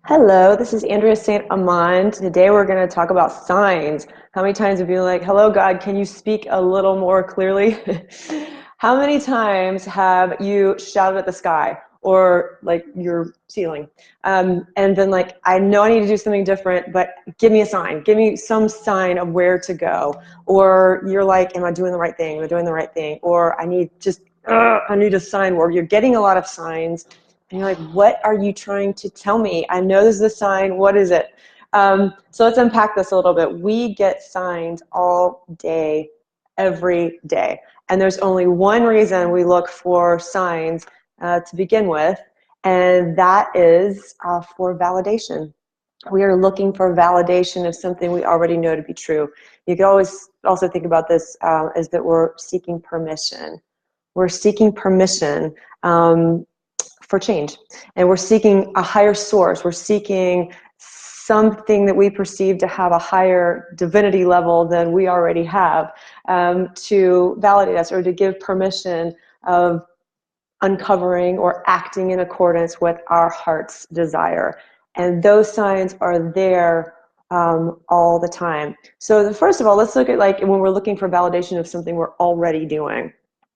Hello, this is Andrea St. Amand. Today we're going to talk about signs. How many times have you been like, hello, God, can you speak a little more clearly? How many times have you shouted at the sky or like your ceiling? And been like, I know I need to do something different, but give me a sign. Give me some sign of where to go. Or you're like, am I doing the right thing? Am I doing the right thing? Or I need a sign where you're getting a lot of signs. And you're like, what are you trying to tell me? I know this is a sign. What is it? So let's unpack this a little bit. We get signs all day, every day. And there's only one reason we look for signs to begin with, and that is for validation. We are looking for validation of something we already know to be true. You can always also think about this as that we're seeking permission. We're seeking permission. For change. And we're seeking a higher source. We're seeking something that we perceive to have a higher divinity level than we already have to validate us or to give permission of uncovering or acting in accordance with our heart's desire. And those signs are there all the time. So first of all, let's look at like when we're looking for validation of something we're already doing.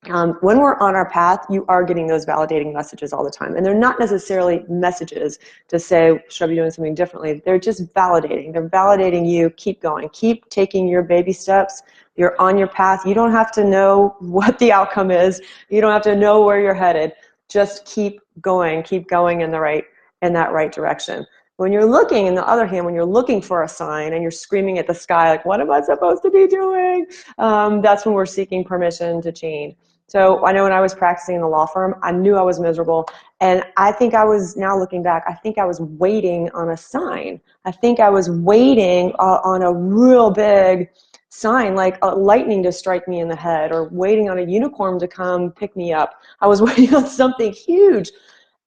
When we're on our path, you are getting those validating messages all the time. And they're not necessarily messages to say, should I be doing something differently? They're just validating. They're validating you. Keep going. Keep taking your baby steps. You're on your path. You don't have to know what the outcome is. You don't have to know where you're headed. Just keep going in that right direction. When you're looking, on the other hand, when you're looking for a sign and you're screaming at the sky, like, what am I supposed to be doing? That's when we're seeking permission to change. So I know when I was practicing in the law firm, I knew I was miserable. And I think I was, now looking back, I think I was waiting on a sign. I think I was waiting on a real big sign, like lightning to strike me in the head, or waiting on a unicorn to come pick me up. I was waiting on something huge.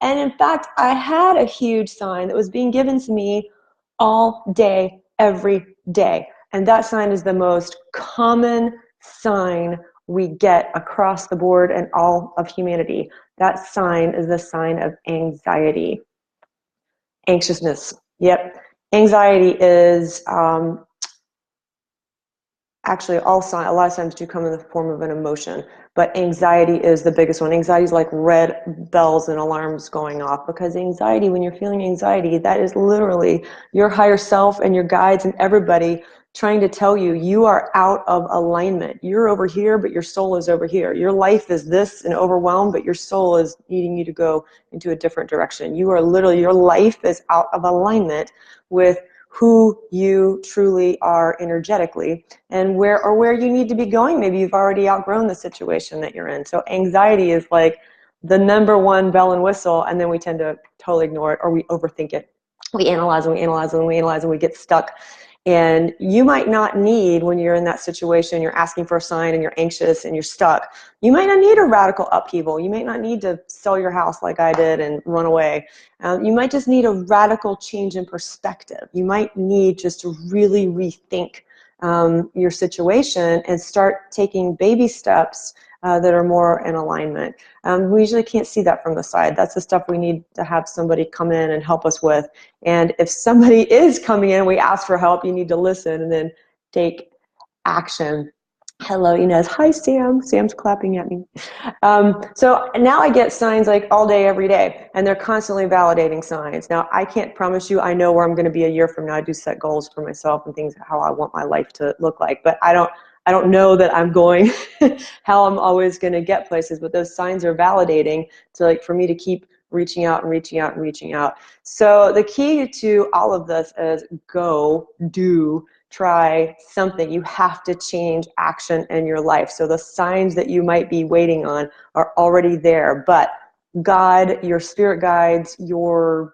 And in fact, I had a huge sign that was being given to me all day, every day. And that sign is the most common sign we get across the board and all of humanity. That sign is the sign of anxiety. Anxiousness. Yep. Anxiety is actually a lot of times do come in the form of an emotion, but anxiety is the biggest one. Anxiety is like red bells and alarms going off, because anxiety, when you're feeling anxiety, that is literally your higher self and your guides and everybody trying to tell you you are out of alignment. You're over here, but your soul is over here. Your life is this and overwhelmed, but your soul is needing you to go into a different direction. You are literally, your life is out of alignment with who you truly are energetically and where you need to be going. Maybe you've already outgrown the situation that you're in. So anxiety is like the number one bell and whistle, and then we tend to totally ignore it, or we overthink it. We analyze and we analyze and we analyze and we get stuck. And you might not need, when you're in that situation, you're asking for a sign and you're anxious and you're stuck, you might not need a radical upheaval. You might not need to sell your house like I did and run away. You might just need a radical change in perspective. You might need just to really rethink your situation and start taking baby steps that are more in alignment. We usually can't see that from the side. That's the stuff we need to have somebody come in and help us with. And if somebody is coming in, we ask for help, you need to listen and then take action. Hello, Inez. Hi, Sam. Sam's clapping at me. So now I get signs like all day, every day, and they're constantly validating signs. Now, I can't promise you I know where I'm going to be a year from now. I do set goals for myself and things, how I want my life to look like, but I don't know that I'm going how I'm always going to get places, but those signs are validating to, like, for me to keep reaching out and reaching out and reaching out. So the key to all of this is go, do, try something. You have to change action in your life. So the signs that you might be waiting on are already there, but God, your spirit guides, the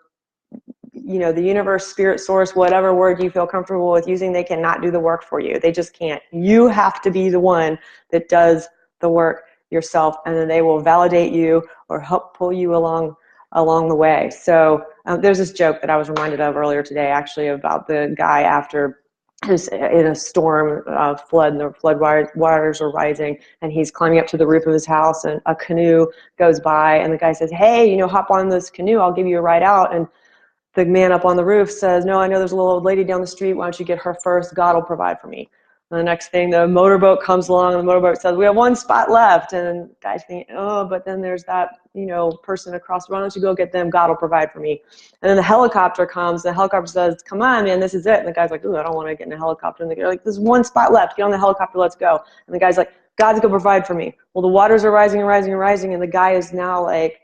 universe, spirit source, whatever word you feel comfortable with using, they cannot do the work for you. They just can't. You have to be the one that does the work yourself, and then they will validate you or help pull you along the way. So there's this joke that I was reminded of earlier today, actually, about the guy after who's in a storm, flood, and the flood waters are rising, and he's climbing up to the roof of his house, and a canoe goes by, and the guy says, hey, hop on this canoe, I'll give you a ride out. And the man up on the roof says, no, I know there's a little old lady down the street. Why don't you get her first? God will provide for me. And the next thing, the motorboat comes along, and the motorboat says, we have one spot left. And the guy's thinking, oh, but then there's that, person across. Why don't you go get them? God will provide for me. And then the helicopter comes, and the helicopter says, come on, man, this is it. And the guy's like, ooh, I don't want to get in a helicopter. And they're like, there's one spot left. Get on the helicopter, let's go. And the guy's like, God's going to provide for me. Well, the waters are rising and rising and rising, and the guy is now like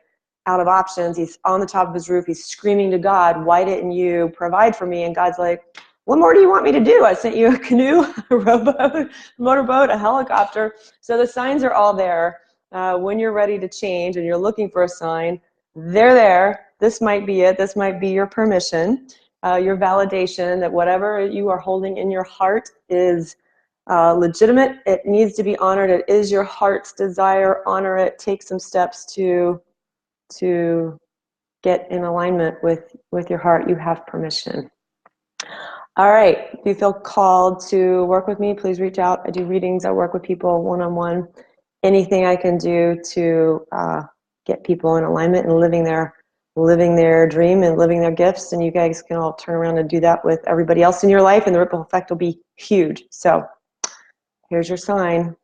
out of options. He's on the top of his roof. He's screaming to God, why didn't you provide for me? And God's like, what more do you want me to do? I sent you a canoe, a rowboat, motorboat, a helicopter. So the signs are all there. When you're ready to change and you're looking for a sign, they're there. This might be it. This might be your permission, your validation that whatever you are holding in your heart is legitimate. It needs to be honored. It is your heart's desire. Honor it. Take some steps to get in alignment with your heart. You have permission. All right. If you feel called to work with me, please reach out. I do readings. I work with people one-on-one. Anything I can do to get people in alignment and living their dream and living their gifts. And you guys can all turn around and do that with everybody else in your life, and the ripple effect will be huge. So here's your sign.